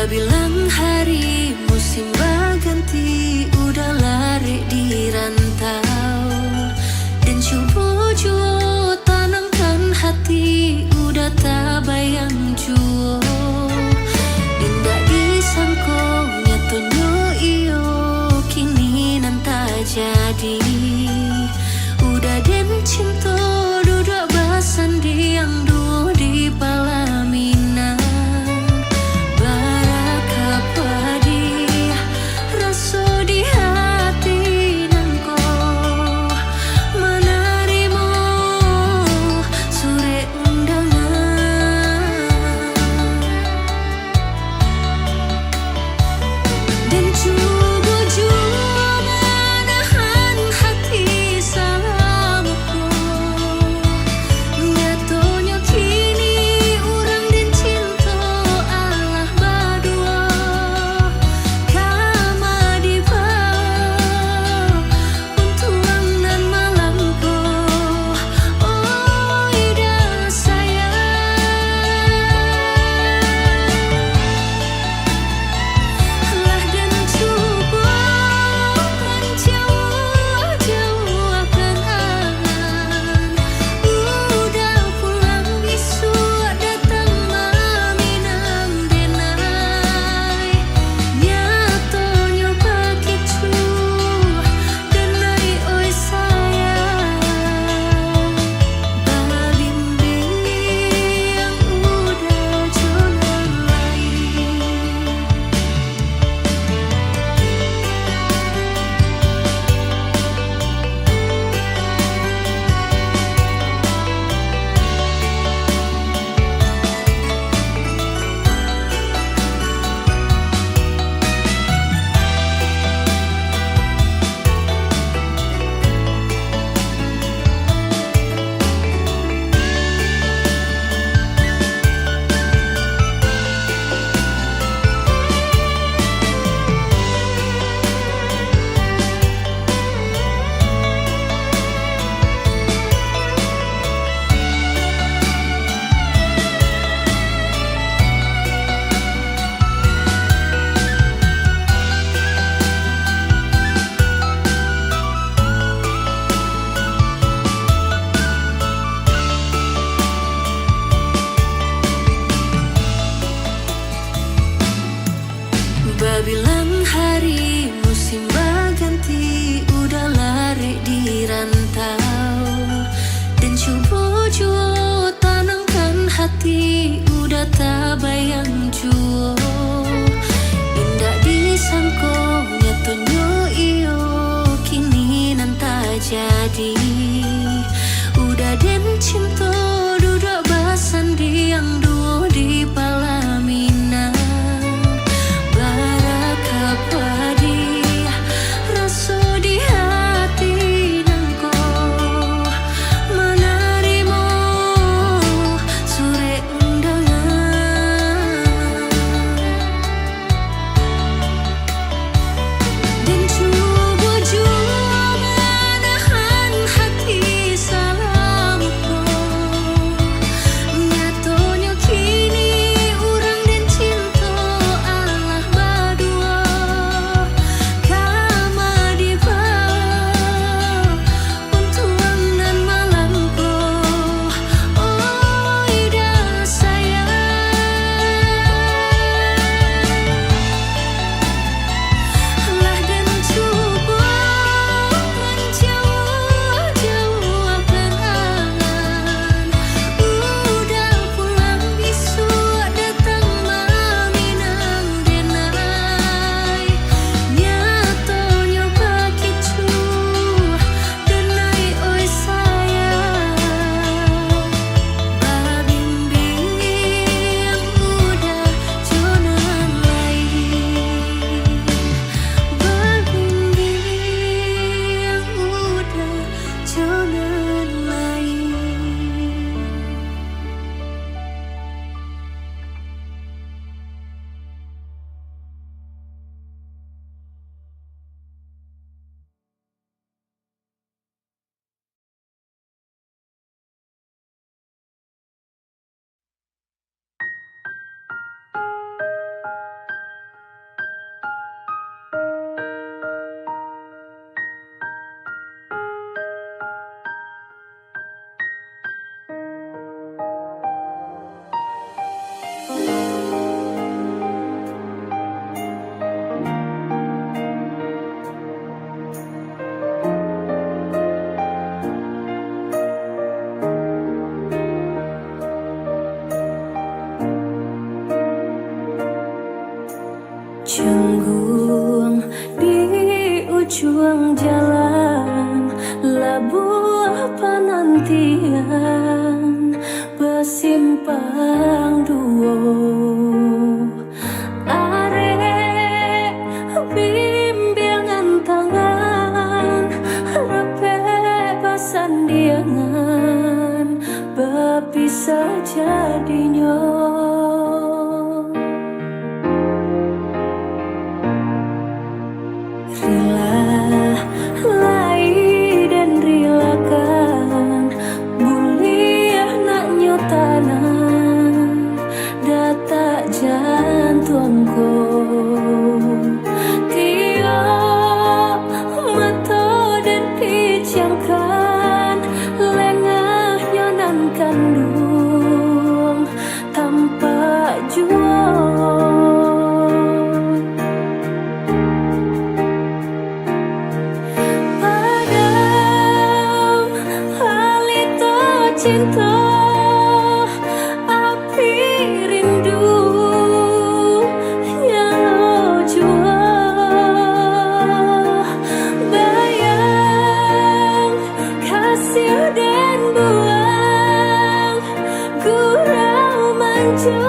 Babilang hari musim berganti, udah lari di rantau. Dan coba juo tanamkan hati, udah tak bayang juo. Indah disangko nyatonyo iyo, kini nanta jadi. Udah den cinta duduk basandi yang duo di Palaminan. Babilang hari musim berganti, udah lari di rantau. Dan coba juo tanamkan hati, udah tak bayang juo. Indah disangko nyatonyo iyo, kini nanta jadi. Udah den cinta duduk basandi yang duo di Palaminan. Kini juang jalan labuh penantian bersimpang duo arek bimbingan tangan repek pasandiangan berpisah jadinya. Kandung tanpa jual padam hal itu cinta api rindu yang jual bayang kasih dan buang gurau manjo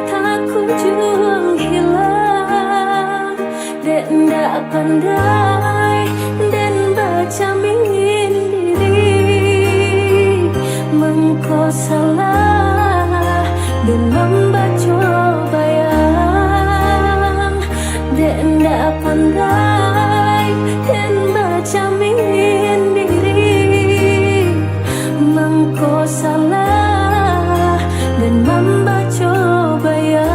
takut juang hilang dan ndak pandai dan baca mingin diri mengko salah dan membaca bayang dan ndak pandai dan baca mingin diri mengko salah dan membaca bayang.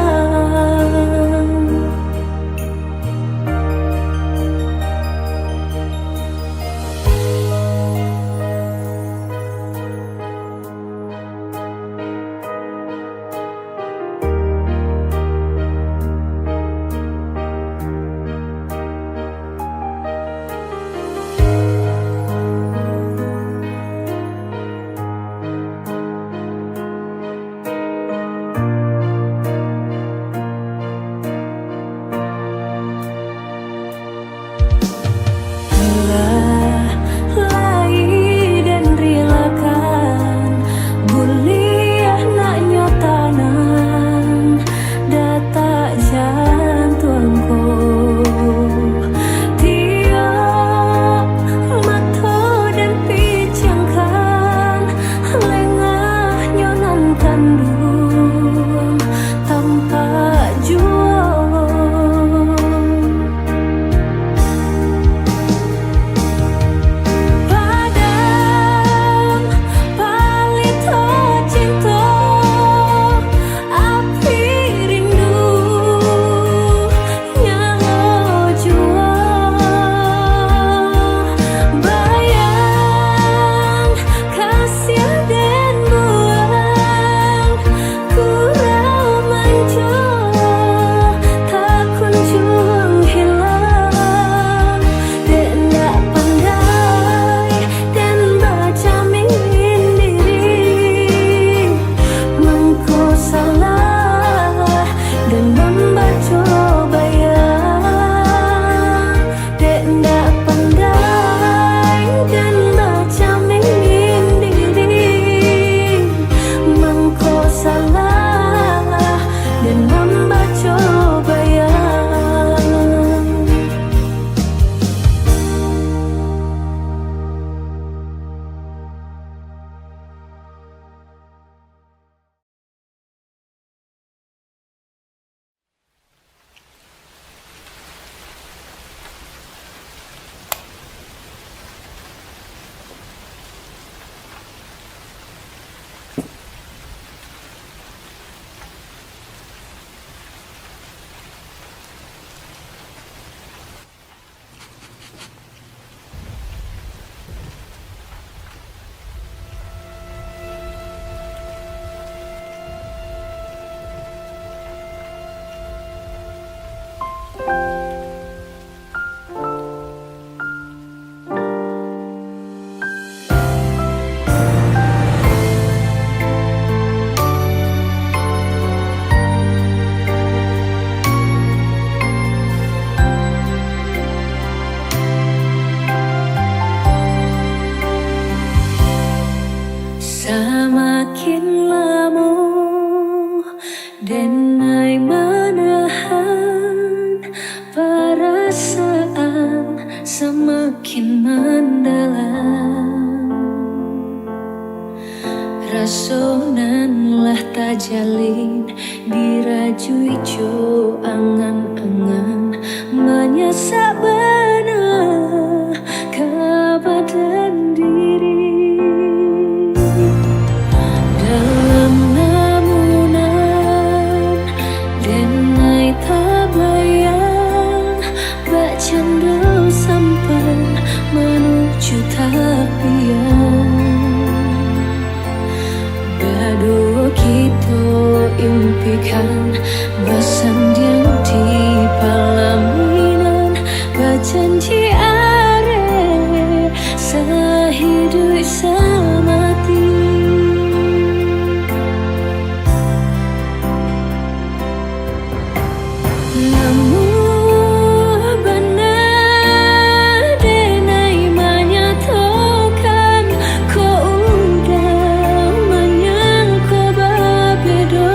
denai menahan perasaan semakin mendalam. Rasonan lah tajalin dirajui jo angan-angan menyesak benar kebadan diri. Dalam namunan denai tabayang bak cendol sampai menuju tapian. Berdua kita impikan bersanding di pelaminan, berjanji are sehidup semati. Namun benar denai menyatakan kau udah menyangka berbeda.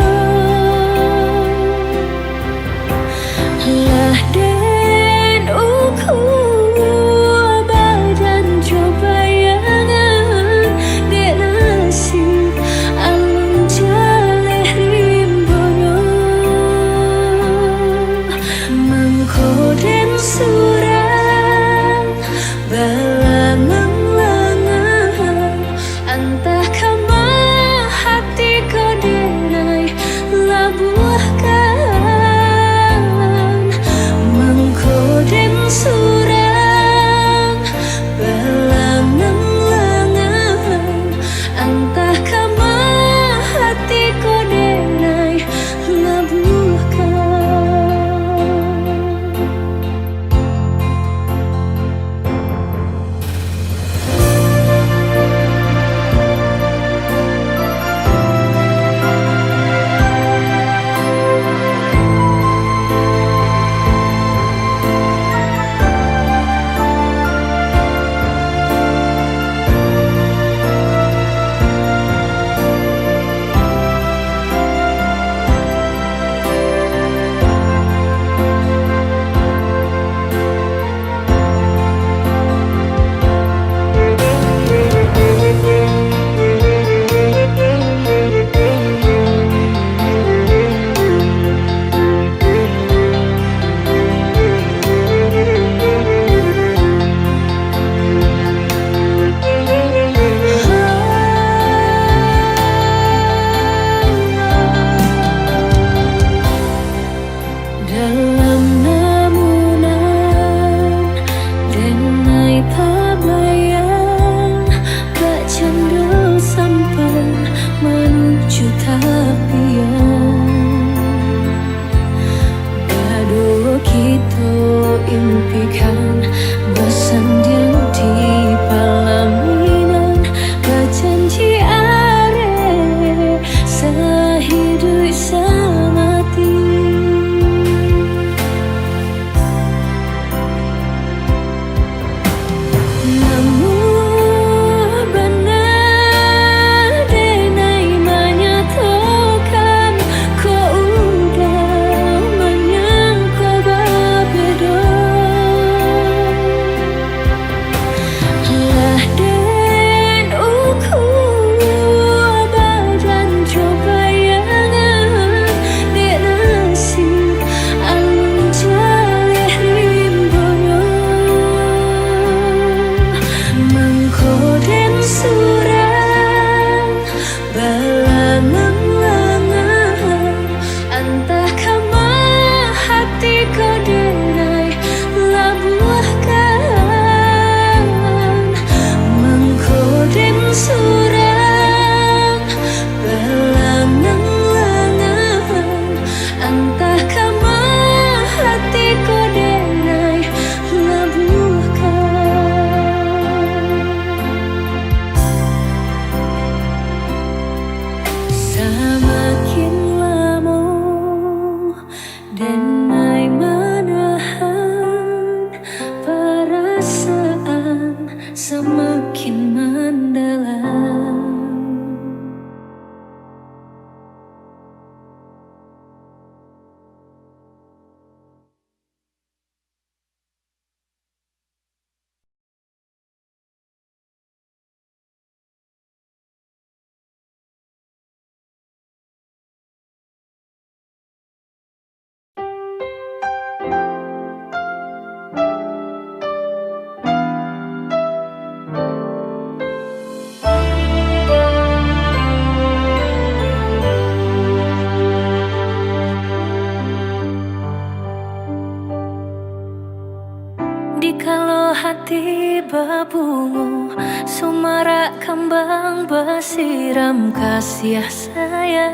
babungo, sumarak kembang bersiram kasih sayang.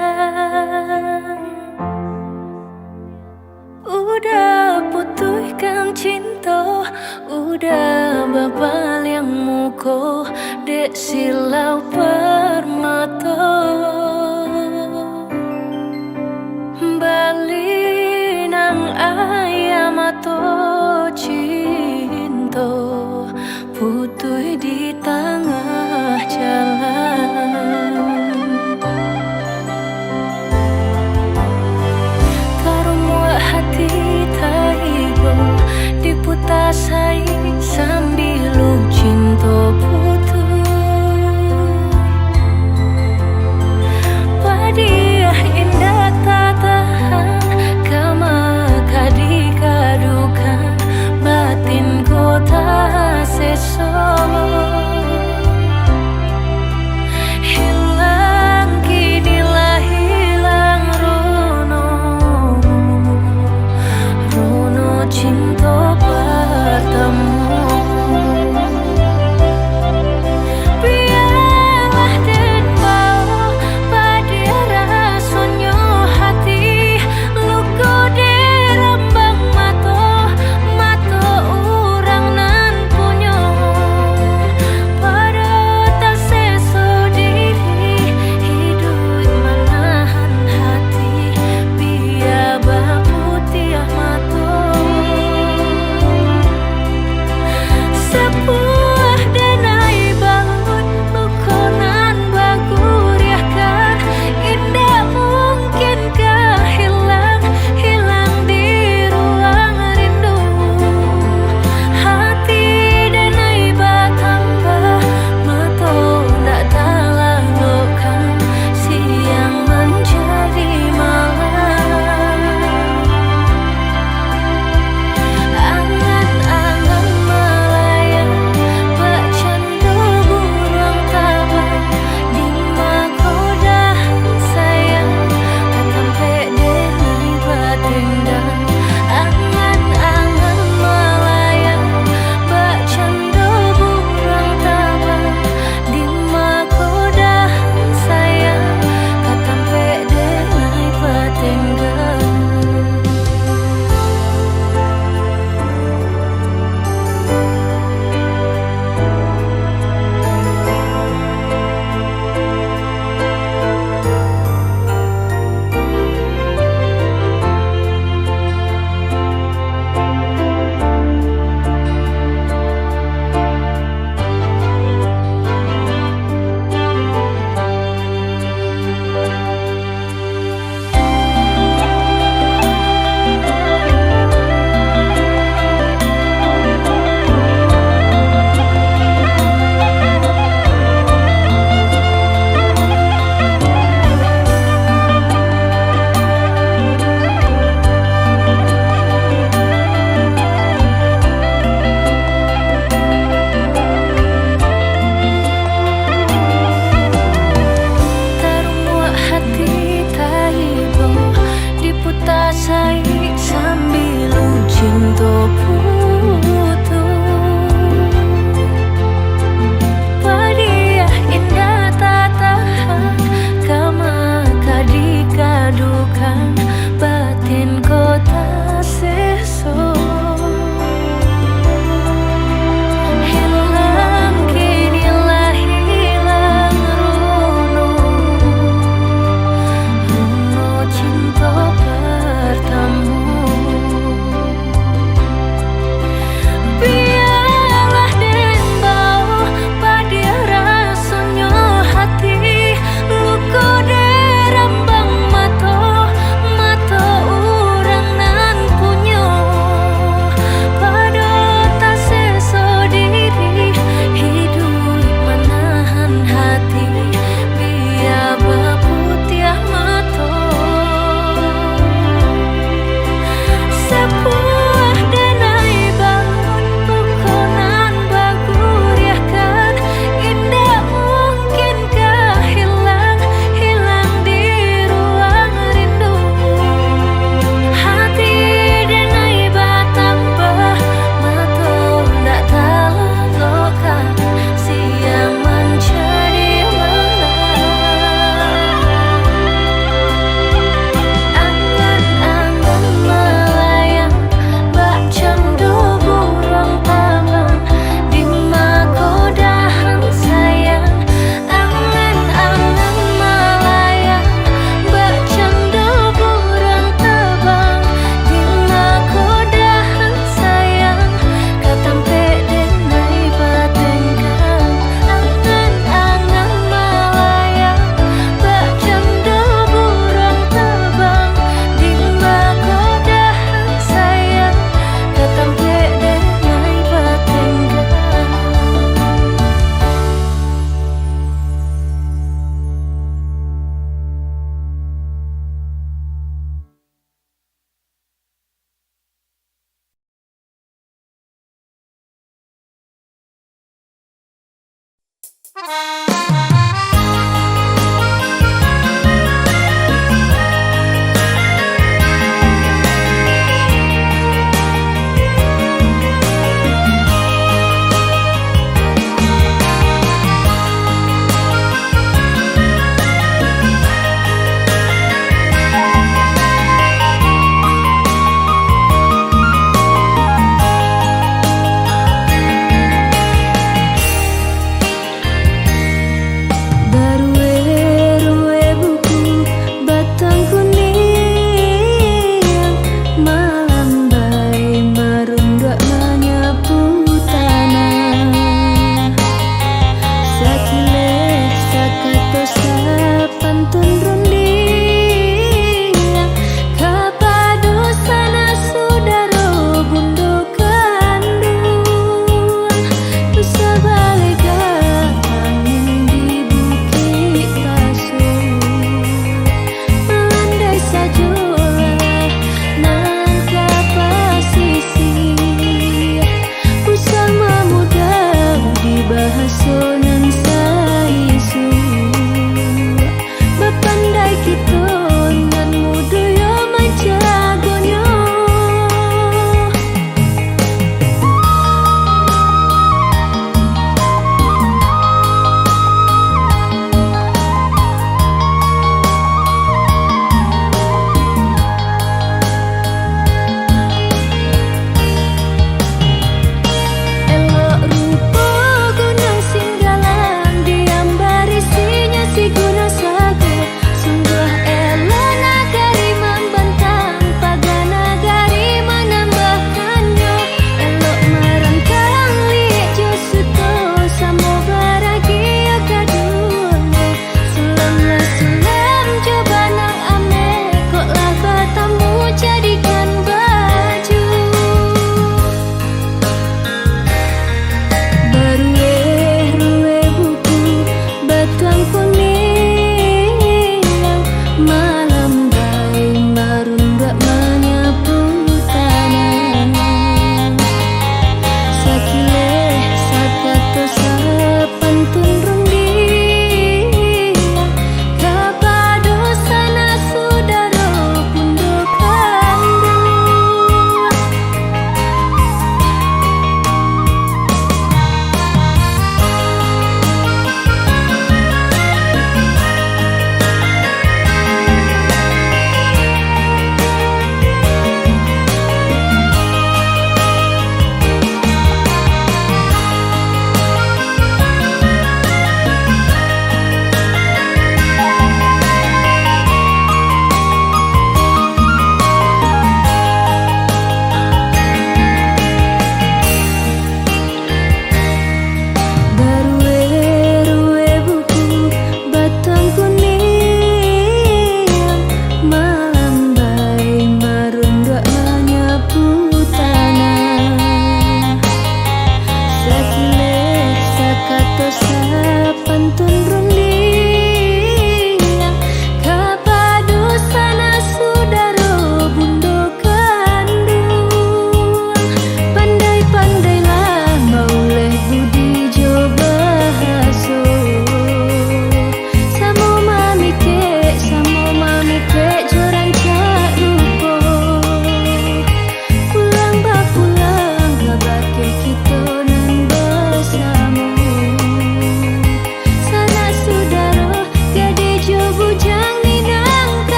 Udah putuskan cinta, udah babal yang muko, dek silau permata. Bali nang ayam atau cinta, putus di tengah jalan. Tarumua hati taibo, diputasai sambil cinta putus. Padiah indah tak tahan, kama kadikadukan, batin kota sesok. Hilang kinilah hilang rono, rono cinta pertama.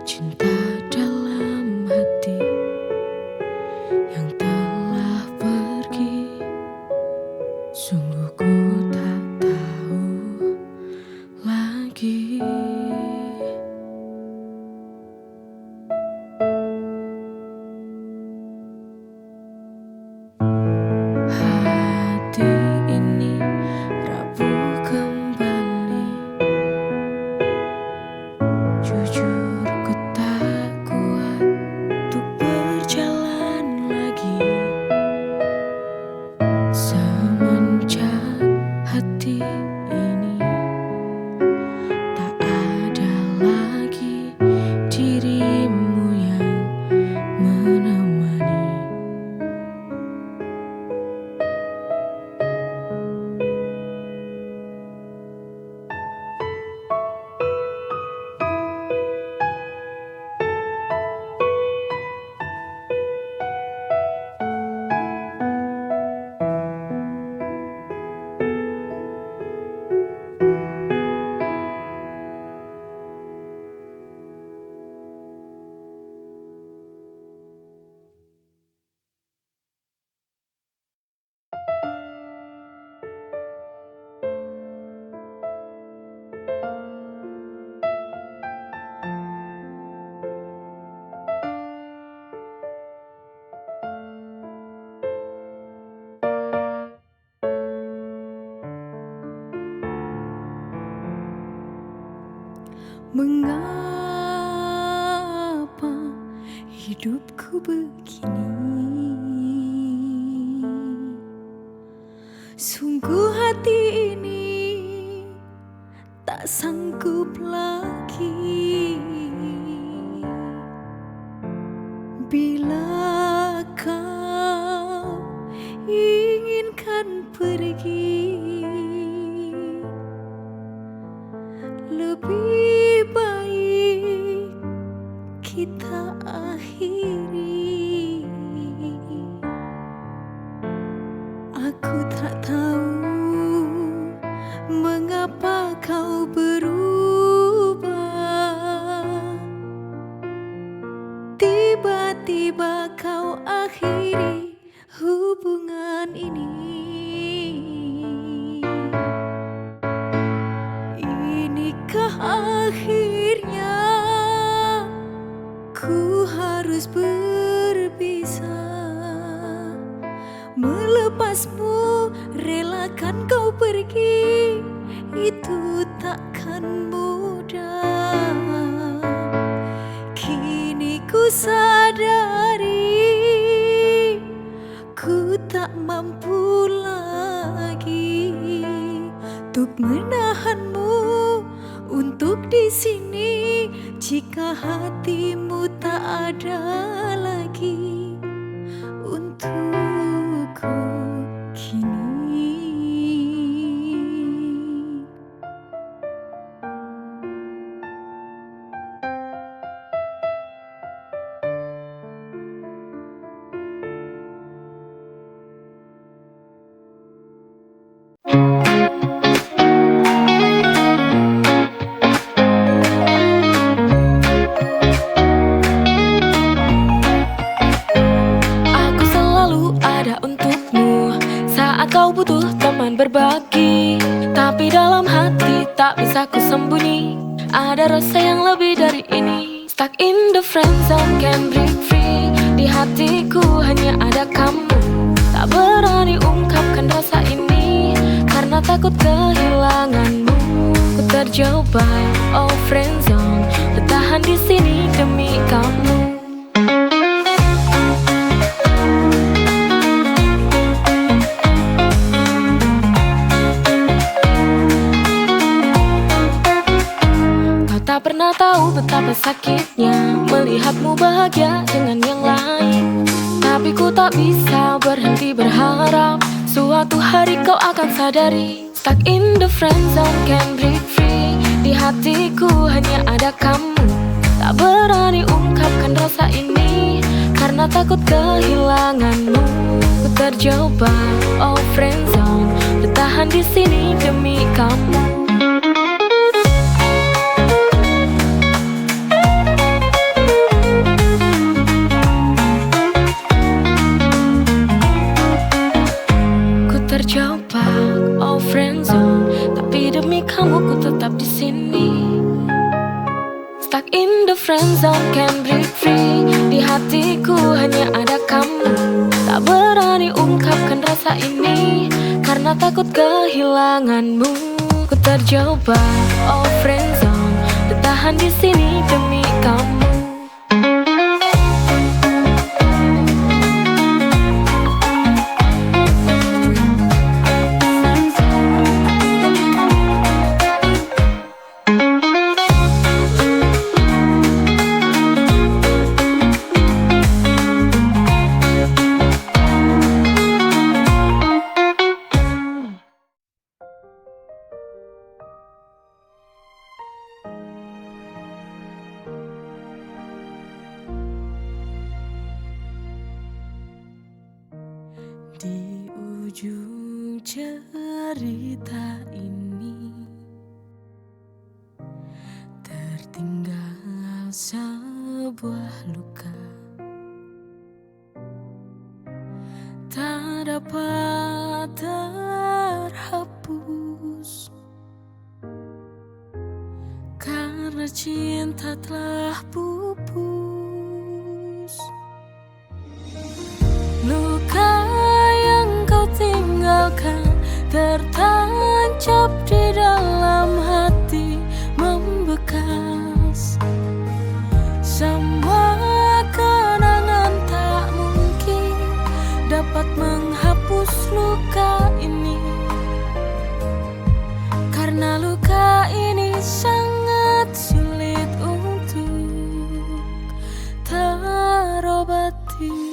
cinta dalam hati yang telah pergi. Sungguh ku tak tahu lagi. Hati ini rapuh kembali. Jujur ku tak kuat untuk berjalan lagi. Semenjak hati ini tak ada lagi dirimu yang menemani. Mengapa hidupku begini? Sungguh hati ini tak sanggup lagi. Bila kau inginkan pergi, lebih baik kita akhiri. Aku tak tahu mengapa kau berubah. Tiba-tiba kau akhiri hubungan ini. Inikah akhirnya ku harus berpisah? Melepasmu, relakan kau pergi, itu takkan mudah. Kini ku sadari ku tak mampu lagi untuk menahanmu untuk di sini. Jika hatimu tak ada lagi untukku kini. Kau butuh teman berbagi, tapi dalam hati tak bisa ku sembunyi. Ada rasa yang lebih dari ini. Stuck in the friend zone, can't break free. Di hatiku hanya ada kamu. Tak berani ungkapkan rasa ini karena takut kehilanganmu. Ku terjebak, oh friend zone, bertahan di sini demi kamu. Tak pernah tahu betapa sakitnya melihatmu bahagia dengan yang lain. Tapi ku tak bisa berhenti berharap suatu hari kau akan sadari. Stuck in the friend zone, can't break free. Di hatiku hanya ada kamu. Tak berani ungkapkan rasa ini karena takut kehilanganmu. Ku terjebak, oh friend zone, bertahan di sini demi kamu. sound can break free. Di hatiku hanya ada kamu. Tak berani ungkapkan rasa ini karena takut kehilanganmu. Ku terjebak, oh friendzone, bertahan di sini demi kamu. Di ujung cerita ini tertinggal sebuah luka, tak dapat terhapus karena cinta telah pupus. Luka yang kau tinggalkan tertancap di dalam hati, membekas. Semua kenangan tak mungkin dapat menghapus luka ini, karena luka ini sangat sulit untuk terobati.